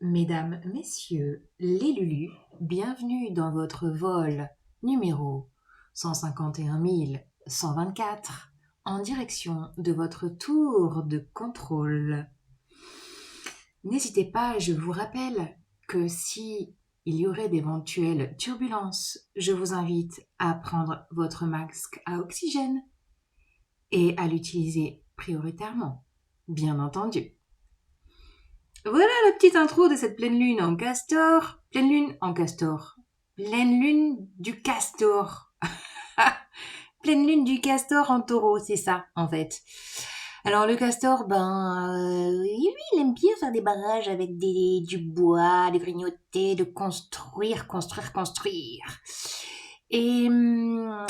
Mesdames, Messieurs, les Lulus, bienvenue dans votre vol numéro 151 124 en direction de votre tour de contrôle. N'hésitez pas, je vous rappelle que si il y aurait d'éventuelles turbulences, je vous invite à prendre votre masque à oxygène et à l'utiliser prioritairement, bien entendu. Voilà la petite intro de cette pleine lune en castor. Pleine lune en castor. Pleine lune du castor. Pleine lune du castor en taureau, c'est ça en fait. Alors le castor, lui, il aime bien faire des barrages avec du bois, de grignoter, de construire. Et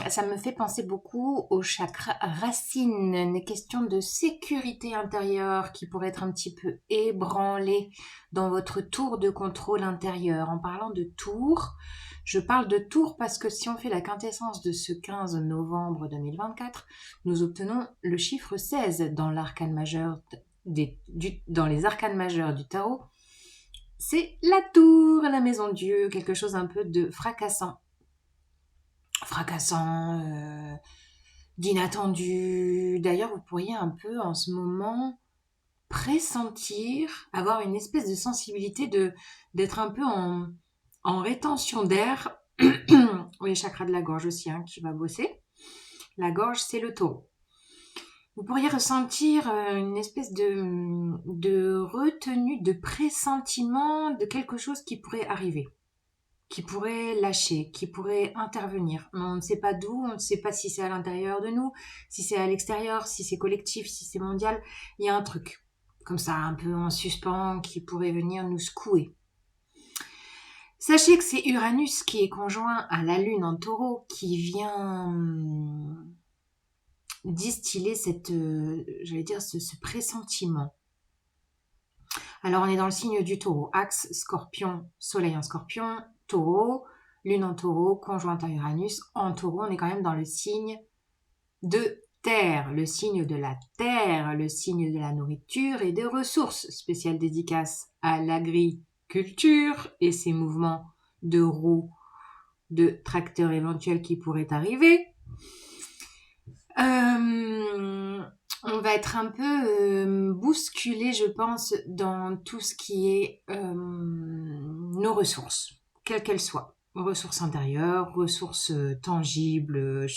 ça me fait penser beaucoup au chakra racine, une question de sécurité intérieure qui pourrait être un petit peu ébranlée dans votre tour de contrôle intérieur. En parlant de tour, je parle de tour parce que si on fait la quintessence de ce 15 novembre 2024, nous obtenons le chiffre 16 dans l'arcane majeur dans les arcanes majeures du tarot. C'est la tour, la maison Dieu, quelque chose un peu de fracassant, d'inattendu. D'ailleurs, vous pourriez un peu en ce moment pressentir, avoir une espèce de sensibilité d'être un peu en rétention d'air. Oui, chakra de la gorge aussi qui va bosser. La gorge, c'est le taureau. Vous pourriez ressentir une espèce de retenue, de pressentiment de quelque chose qui pourrait arriver, qui pourrait lâcher, qui pourrait intervenir. On ne sait pas d'où, on ne sait pas si c'est à l'intérieur de nous, si c'est à l'extérieur, si c'est collectif, si c'est mondial. Il y a un truc comme ça, un peu en suspens, qui pourrait venir nous secouer. Sachez que c'est Uranus qui est conjoint à la Lune en taureau qui vient distiller ce pressentiment. Alors on est dans le signe du taureau, axe scorpion, soleil en scorpion, taureau, lune en taureau, conjointe à Uranus. En taureau, on est quand même dans le signe de terre, le signe de la terre, le signe de la nourriture et des ressources. Spéciale dédicace à l'agriculture et ses mouvements de roues, de tracteurs éventuels qui pourraient arriver. On va être un peu bousculé, je pense, dans tout ce qui est nos ressources, quelles qu'elles soient. Ressources intérieures, ressources tangibles,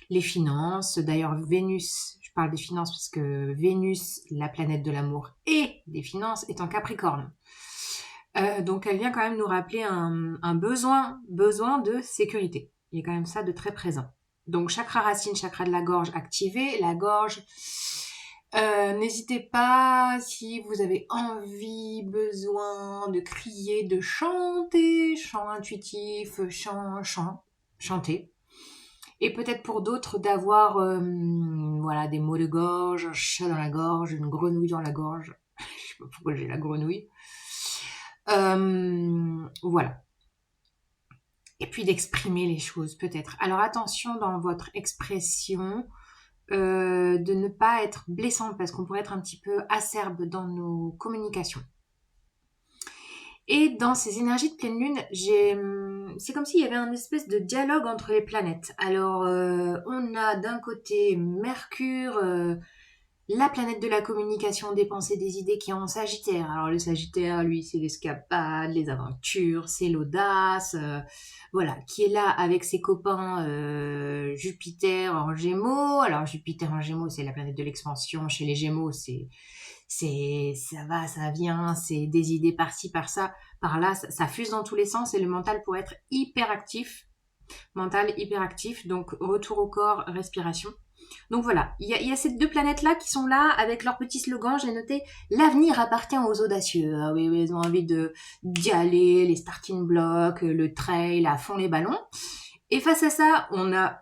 les finances. D'ailleurs, Vénus, je parle des finances parce que Vénus, la planète de l'amour et des finances, est en Capricorne. Donc, elle vient quand même nous rappeler un besoin de sécurité. Il y a quand même ça de très présent. Donc, chakra racine, chakra de la gorge activé. La gorge, n'hésitez pas si vous avez envie, besoin de crier, de chanter, chant intuitif, chanter. Et peut-être pour d'autres d'avoir des maux de gorge, un chat dans la gorge, une grenouille dans la gorge. Je sais pas pourquoi j'ai la grenouille. Voilà. Et puis d'exprimer les choses peut-être. Alors attention dans votre expression de ne pas être blessante parce qu'on pourrait être un petit peu acerbe dans nos communications. Et dans ces énergies de pleine lune, c'est comme s'il y avait un espèce de dialogue entre les planètes. Alors on a d'un côté Mercure, la planète de la communication, des pensées, des idées qui est en Sagittaire. Alors le Sagittaire, lui, c'est l'escapade, les aventures, c'est l'audace, qui est là avec ses copains Jupiter en Gémeaux. Alors Jupiter en Gémeaux, c'est la planète de l'expansion. Chez les Gémeaux, ça va, ça vient, c'est des idées par-ci, par-ça, par-là, ça fuse dans tous les sens et le mental pourrait être hyper actif. Donc retour au corps, respiration. Donc voilà, il y a ces deux planètes-là qui sont là avec leur petit slogan, j'ai noté « L'avenir appartient aux audacieux ». Ah oui, ils ont envie d'y aller, les starting blocks, le trail, à fond les ballons. Et face à ça, on a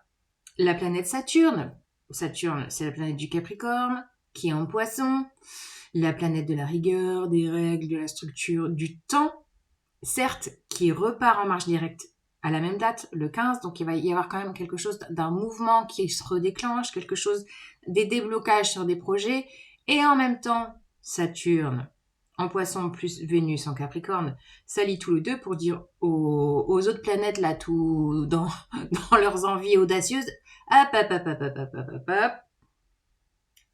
la planète Saturne. Saturne, c'est la planète du Capricorne, qui est en poisson. La planète de la rigueur, des règles, de la structure, du temps. Certes, qui repart en marche directe à la même date, le 15, donc il va y avoir quand même quelque chose d'un mouvement qui se redéclenche, des déblocages sur des projets, et en même temps, Saturne, en Poisson plus Vénus en Capricorne s'allient tous les deux pour dire aux autres planètes là, tout dans leurs envies audacieuses, hop, hop, hop, hop, hop, hop, hop, hop, hop.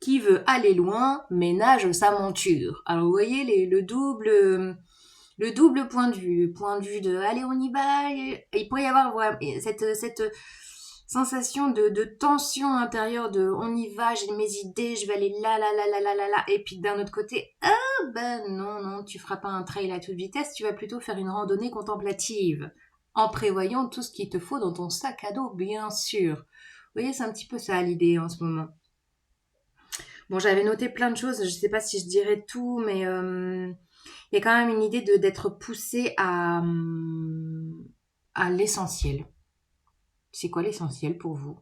Qui veut aller loin ménage sa monture. Alors vous voyez le double point de vue de allez on y va, il pourrait y avoir voilà, cette sensation de tension intérieure de on y va, j'ai mes idées, je vais aller là, là, là, là, là, là, là, et puis d'un autre côté, ah ben non, non, tu feras pas un trail à toute vitesse, tu vas plutôt faire une randonnée contemplative, en prévoyant tout ce qu'il te faut dans ton sac à dos, bien sûr. Vous voyez, c'est un petit peu ça l'idée en ce moment. Bon, j'avais noté plein de choses, je sais pas si je dirais tout, mais il y a quand même une idée d'être poussé à l'essentiel. C'est quoi l'essentiel pour vous?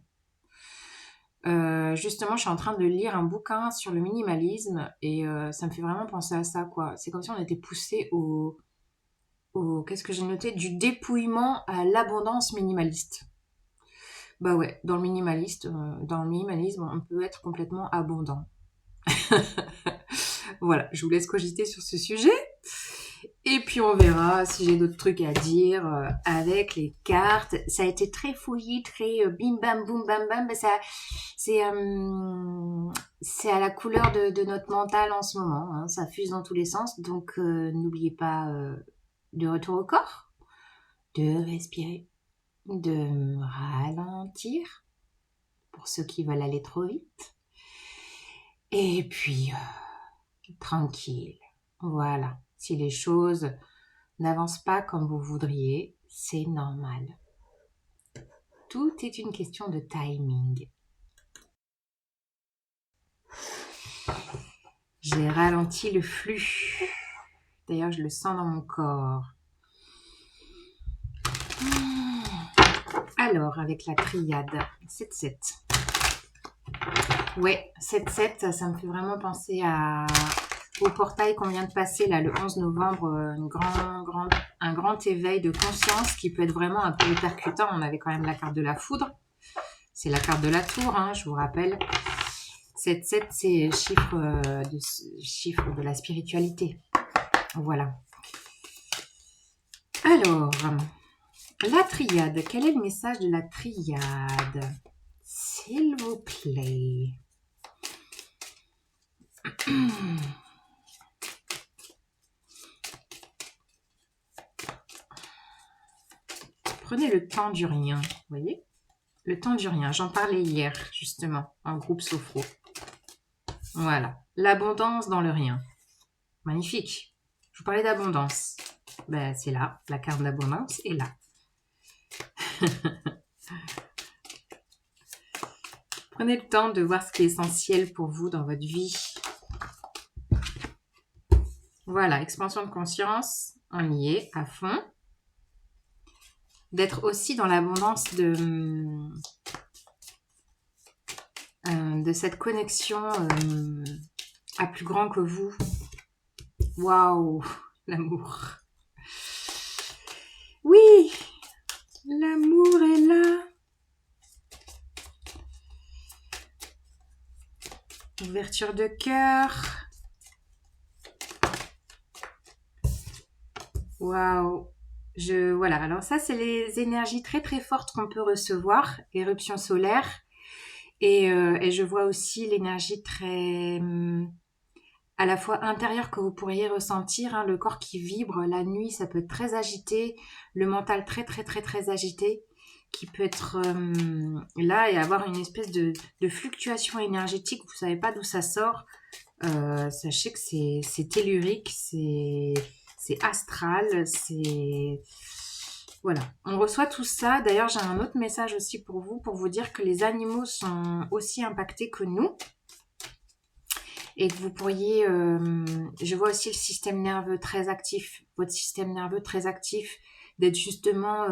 Justement, je suis en train de lire un bouquin sur le minimalisme et ça me fait vraiment penser à ça, quoi. C'est comme si on était poussé qu'est-ce que j'ai noté? Du dépouillement à l'abondance minimaliste. Bah ouais, dans le minimalisme, on peut être complètement abondant. Voilà, je vous laisse cogiter sur ce sujet. Et puis on verra si j'ai d'autres trucs à dire avec les cartes. Ça a été très fouillis, très bim bam boum bam bam. C'est c'est à la couleur de notre mental en ce moment. Hein. Ça fuse dans tous les sens. Donc n'oubliez pas de retour au corps, de respirer, de ralentir pour ceux qui veulent aller trop vite. Et puis tranquille. Voilà. Si les choses n'avancent pas comme vous voudriez, c'est normal. Tout est une question de timing. J'ai ralenti le flux. D'ailleurs, je le sens dans mon corps. Alors, avec la triade, 7-7. Ouais, 7-7, ça me fait vraiment penser au portail qu'on vient de passer là, le 11 novembre, un grand éveil de conscience qui peut être vraiment un peu percutant. On avait quand même la carte de la foudre. C'est la carte de la tour, hein, je vous rappelle. 7-7, c'est chiffre de la spiritualité. Voilà. Alors, la triade. Quel est le message de la triade? S'il vous plaît. Prenez le temps du rien, vous voyez? Le temps du rien. J'en parlais hier, justement, en groupe Sophro. Voilà. L'abondance dans le rien. Magnifique. Je vous parlais d'abondance. Ben, c'est là. La carte d'abondance est là. Prenez le temps de voir ce qui est essentiel pour vous dans votre vie. Voilà, expansion de conscience. On y est à fond. D'être aussi dans l'abondance de cette connexion à plus grand que vous. Waouh, l'amour. Oui, l'amour est là. Ouverture de cœur. Waouh. Voilà, alors ça, c'est les énergies très très fortes qu'on peut recevoir. Éruption solaire. Et je vois aussi l'énergie très à la fois intérieure que vous pourriez ressentir, hein, le corps qui vibre, la nuit ça peut être très agité, le mental très très très très agité, qui peut être là et avoir une espèce de fluctuation énergétique, vous savez pas d'où ça sort, sachez que c'est tellurique, c'est astral, c'est... Voilà, on reçoit tout ça. D'ailleurs, j'ai un autre message aussi pour vous dire que les animaux sont aussi impactés que nous. Et que vous pourriez... je vois aussi le système nerveux très actif, votre système nerveux très actif, d'être justement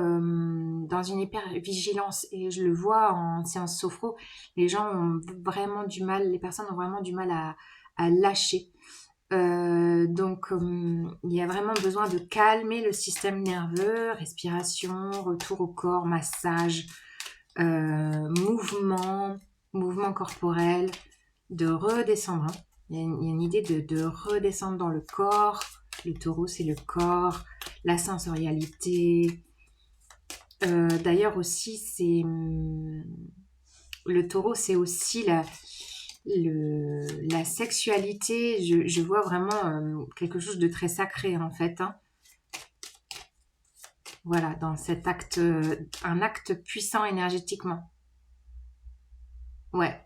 dans une hyper-vigilance. Et je le vois en séance sophro, les gens ont vraiment du mal, les personnes ont vraiment du mal à lâcher. Donc, il y a vraiment besoin de calmer le système nerveux, respiration, retour au corps, massage, mouvement corporel, de redescendre. Il y a une idée de redescendre dans le corps. Le taureau, c'est le corps, la sensorialité. D'ailleurs aussi, le taureau, c'est aussi la sexualité. Je vois vraiment quelque chose de très sacré en fait. Hein. Voilà, dans cet acte, un acte puissant énergétiquement. Ouais.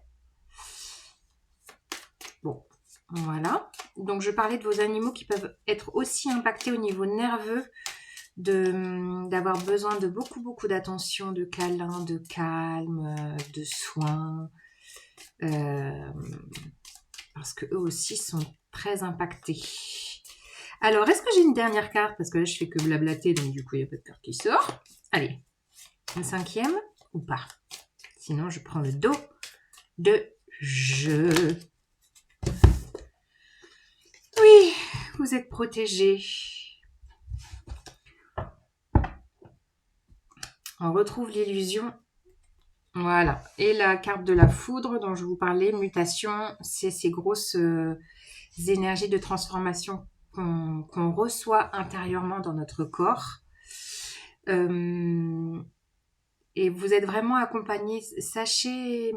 Bon, voilà. Donc, je parlais de vos animaux qui peuvent être aussi impactés au niveau nerveux, d'avoir besoin de beaucoup, beaucoup d'attention, de câlins, de calme, de soins, parce que eux aussi sont très impactés. Alors, est-ce que j'ai une dernière carte? Parce que là, je fais que blablater, donc du coup, il n'y a pas de carte qui sort. Allez, une cinquième ou pas? Sinon, je prends le dos de jeu. Oui, vous êtes protégés. On retrouve l'illusion. Voilà. Et la carte de la foudre dont je vous parlais, mutation, c'est ces grosses énergies de transformation qu'on reçoit intérieurement dans notre corps. Et vous êtes vraiment accompagnés. Sachez,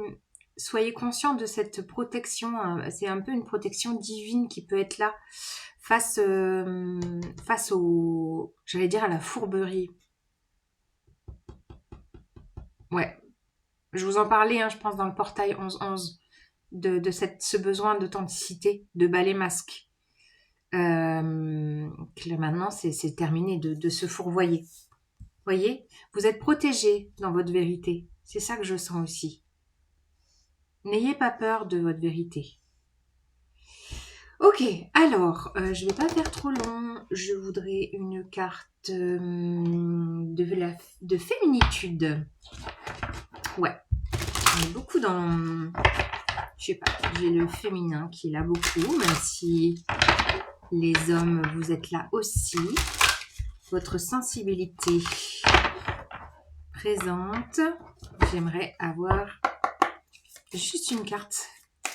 soyez conscients de cette protection. Hein. C'est un peu une protection divine qui peut être là face au, j'allais dire, à la fourberie. Ouais. Je vous en parlais, hein, je pense, dans le portail 11-11, de ce besoin d'authenticité, de balai masque. Que là, maintenant, c'est terminé de se fourvoyer. Voyez, vous êtes protégés dans votre vérité. C'est ça que je sens aussi. N'ayez pas peur de votre vérité. Ok, alors, je vais pas faire trop long. Je voudrais une carte de féminitude. Ouais, on est beaucoup dans... Je sais pas, j'ai le féminin qui est là beaucoup, même si les hommes, vous êtes là aussi. Votre sensibilité présente. J'aimerais avoir juste une carte.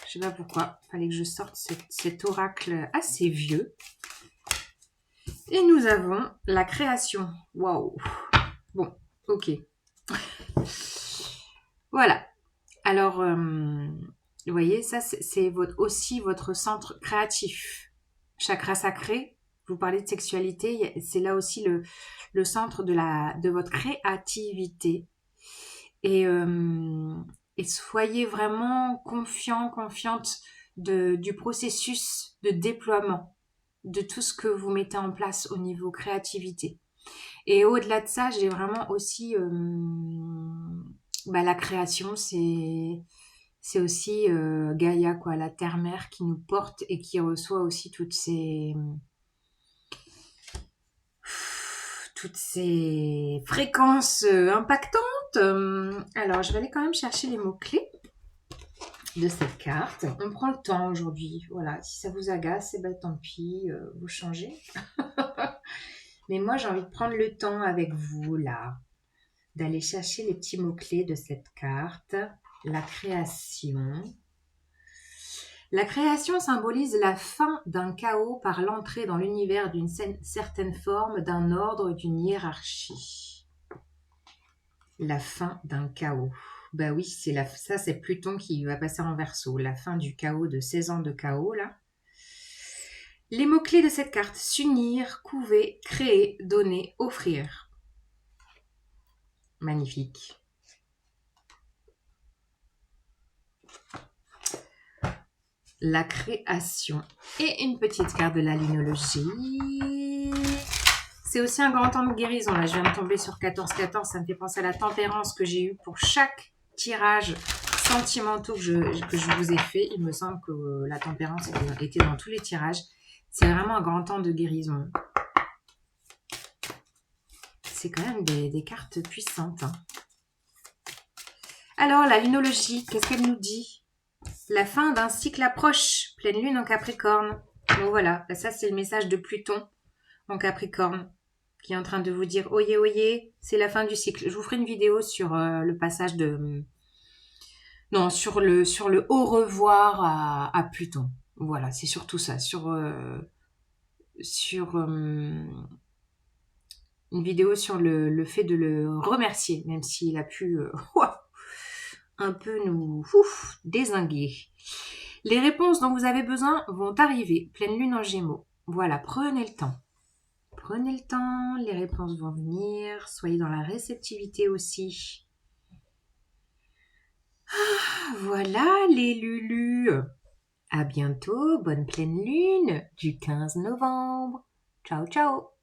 Je sais pas pourquoi. Il fallait que je sorte cet oracle assez vieux. Et nous avons la création. Waouh. Bon, ok. Voilà. Alors, vous voyez, ça, c'est aussi votre centre créatif. Chakra sacré, vous parlez de sexualité, c'est là aussi le centre de votre créativité. Et soyez vraiment confiante du processus de déploiement de tout ce que vous mettez en place au niveau créativité. Et au-delà de ça, j'ai vraiment aussi la création, c'est aussi Gaïa, quoi, la terre-mère qui nous porte et qui reçoit aussi toutes ces fréquences impactantes. Alors, je vais aller quand même chercher les mots-clés de cette carte. On prend le temps aujourd'hui. Voilà, si ça vous agace, eh ben, tant pis, vous changez. Mais moi, j'ai envie de prendre le temps avec vous, là, d'aller chercher les petits mots-clés de cette carte. La création. La création symbolise la fin d'un chaos par l'entrée dans l'univers d'une certaine forme, d'un ordre, d'une hiérarchie. La fin d'un chaos. Bah oui, ça c'est Pluton qui va passer en Verseau. La fin du chaos, de 16 ans de chaos, là. Les mots-clés de cette carte: s'unir, couver, créer, donner, offrir. Magnifique. La création. Et une petite carte de la linologie. C'est aussi un grand temps de guérison. Là, je viens de tomber sur 14-14. Ça me fait penser à la tempérance que j'ai eue pour chaque tirage sentimentaux que je vous ai fait. Il me semble que la tempérance était dans tous les tirages. C'est vraiment un grand temps de guérison. C'est quand même des cartes puissantes. Hein. Alors, la linologie, qu'est-ce qu'elle nous dit? La fin d'un cycle approche. Pleine lune en Capricorne. Bon, voilà. Ça, c'est le message de Pluton en Capricorne, qui est en train de vous dire oyez, oyez, c'est la fin du cycle. Je vous ferai une vidéo sur le passage de... Non, sur le au revoir à Pluton. Voilà, c'est surtout ça. Sur une vidéo sur le fait de le remercier, même s'il a pu un peu nous dézinguer. Les réponses dont vous avez besoin vont arriver. Pleine lune en gémeaux. Voilà, prenez le temps. Prenez le temps, les réponses vont venir. Soyez dans la réceptivité aussi. Voilà les Lulus. À bientôt, bonne pleine lune du 15 novembre. Ciao ciao.